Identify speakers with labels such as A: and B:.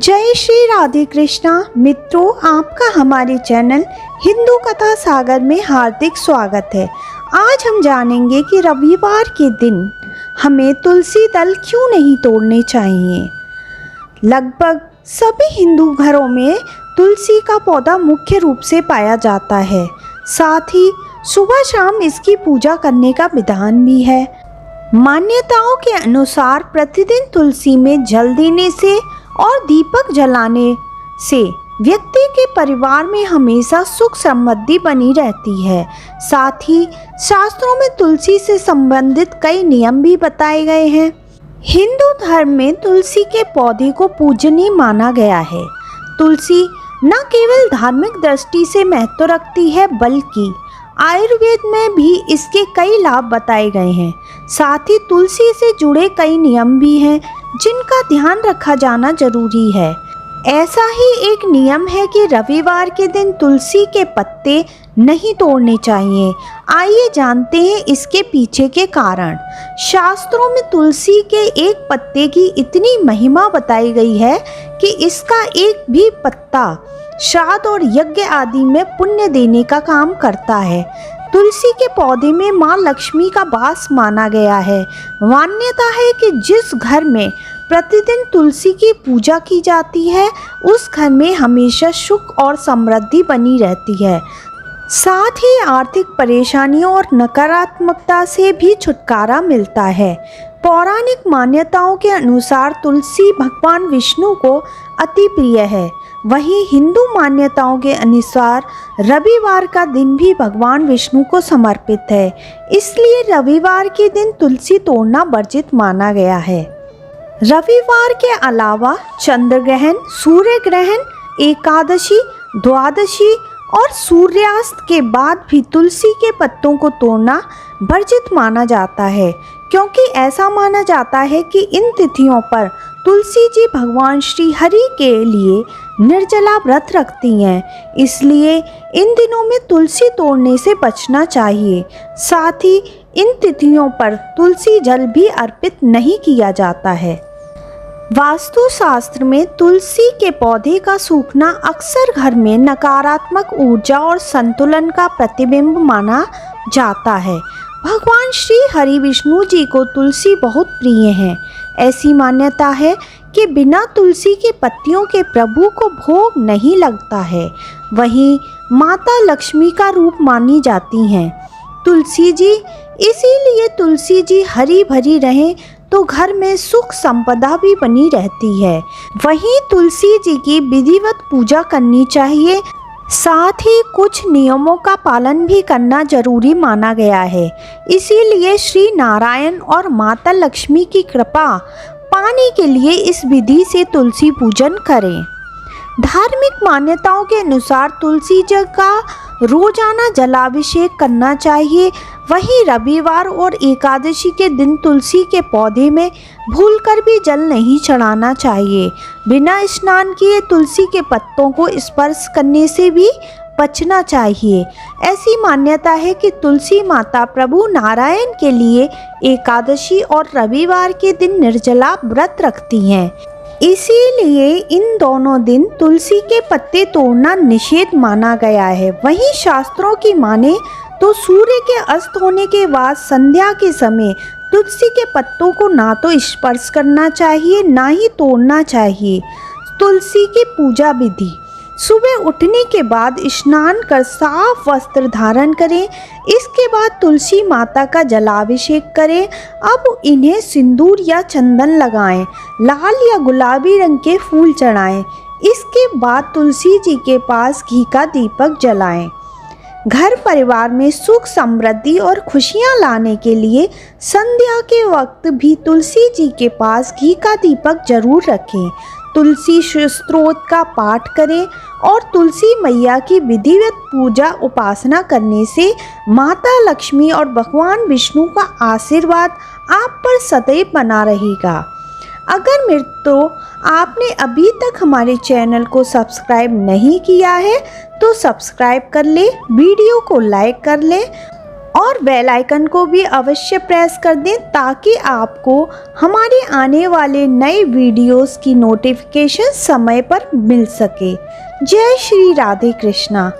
A: जय श्री राधे कृष्णा मित्रों, आपका हमारे चैनल हिंदू कथा सागर में हार्दिक स्वागत है। आज हम जानेंगे कि रविवार के दिन हमें तुलसी दल क्यों नहीं तोड़ने चाहिए। लगभग सभी हिंदू घरों में तुलसी का पौधा मुख्य रूप से पाया जाता है। साथ ही सुबह शाम इसकी पूजा करने का विधान भी है। मान्यताओं के अनुसार प्रतिदिन तुलसी में जल देने से और दीपक जलाने से व्यक्ति के परिवार में हमेशा सुख समृद्धि बनी रहती है। साथ ही शास्त्रों में तुलसी से संबंधित कई नियम भी बताए गए हैं। हिंदू धर्म में तुलसी के पौधे को पूजनीय माना गया है। तुलसी न केवल धार्मिक दृष्टि से महत्व रखती है, बल्कि आयुर्वेद में भी इसके कई लाभ बताए गए हैं। साथ ही तुलसी से जुड़े कई नियम भी हैं जिनका ध्यान रखा जाना जरूरी है। ऐसा ही एक नियम है कि रविवार के दिन तुलसी के पत्ते नहीं तोड़ने चाहिए। आइए जानते हैं इसके पीछे के कारण। शास्त्रों में तुलसी के एक पत्ते की इतनी महिमा बताई गई है कि इसका एक भी पत्ता श्राद्ध और यज्ञ आदि में पुण्य देने का काम करता है। तुलसी के पौधे में माँ लक्ष्मी का वास माना गया है। मान्यता है कि जिस घर में प्रतिदिन तुलसी की पूजा की जाती है, उस घर में हमेशा सुख और समृद्धि बनी रहती है। साथ ही आर्थिक परेशानियों और नकारात्मकता से भी छुटकारा मिलता है। पौराणिक मान्यताओं के अनुसार तुलसी भगवान विष्णु को अति प्रिय है। वहीं हिंदू मान्यताओं के अनुसार रविवार का दिन भी भगवान विष्णु को समर्पित है। इसलिए रविवार के दिन तुलसी तोड़ना वर्जित माना गया है। रविवार के अलावा चंद्र ग्रहण, सूर्य ग्रहण, एकादशी, द्वादशी और सूर्यास्त के बाद भी तुलसी के पत्तों को तोड़ना वर्जित माना जाता है, क्योंकि ऐसा माना जाता है कि इन तिथियों पर तुलसी जी भगवान श्री हरि के लिए निर्जला व्रत रखती हैं। इसलिए इन दिनों में तुलसी तोड़ने से बचना चाहिए। साथ ही इन तिथियों पर तुलसी जल भी अर्पित नहीं किया जाता है। वास्तु शास्त्र में तुलसी के पौधे का सूखना अक्सर घर में नकारात्मक ऊर्जा और संतुलन का प्रतिबिंब माना जाता है। भगवान श्री हरि विष्णु जी को तुलसी बहुत प्रिय है। ऐसी मान्यता है कि बिना तुलसी के पत्तियों के प्रभु को भोग नहीं लगता है। वहीं माता लक्ष्मी का रूप मानी जाती हैं तुलसी जी। इसीलिए तुलसी जी हरी भरी रहें तो घर में सुख संपदा भी बनी रहती है। वहीं तुलसी जी की विधिवत पूजा करनी चाहिए। साथ ही कुछ नियमों का पालन भी करना जरूरी माना गया है। इसीलिए श्री नारायण और माता लक्ष्मी की कृपा पाने के लिए इस विधि से तुलसी पूजन करें। धार्मिक मान्यताओं के अनुसार तुलसी जी का रोजाना जलाभिषेक करना चाहिए। वहीं रविवार और एकादशी के दिन तुलसी के पौधे में भूलकर भी जल नहीं चढ़ाना चाहिए। बिना स्नान किए तुलसी के पत्तों को स्पर्श करने से भी बचना चाहिए। ऐसी मान्यता है कि तुलसी माता प्रभु नारायण के लिए एकादशी और रविवार के दिन निर्जला व्रत रखती हैं। इसीलिए इन दोनों दिन तुलसी के पत्ते तोड़ना निषेध माना गया है। वहीं शास्त्रों की माने तो सूर्य के अस्त होने के बाद संध्या के समय तुलसी के पत्तों को ना तो स्पर्श करना चाहिए, ना ही तोड़ना चाहिए। तुलसी की पूजा विधि: सुबह उठने के बाद स्नान कर साफ वस्त्र धारण करें। इसके बाद तुलसी माता का जलाभिषेक करें। अब इन्हें सिंदूर या चंदन लगाएं, लाल या गुलाबी रंग के फूल चढ़ाएं। इसके बाद तुलसी जी के पास घी का दीपक जलाएं। घर परिवार में सुख समृद्धि और खुशियां लाने के लिए संध्या के वक्त भी तुलसी जी के पास घी का दीपक जरूर रखें। तुलसी स्तोत्र का पाठ करें और तुलसी मैया की विधिवत पूजा उपासना करने से माता लक्ष्मी और भगवान विष्णु का आशीर्वाद आप पर सदैव बना रहेगा। अगर मित्रों आपने अभी तक हमारे चैनल को सब्सक्राइब नहीं किया है तो सब्सक्राइब कर ले, वीडियो को लाइक कर ले और बेल आइकन को भी अवश्य प्रेस कर दें ताकि आपको हमारे आने वाले नए वीडियोस की नोटिफिकेशन समय पर मिल सके। जय श्री राधे कृष्णा।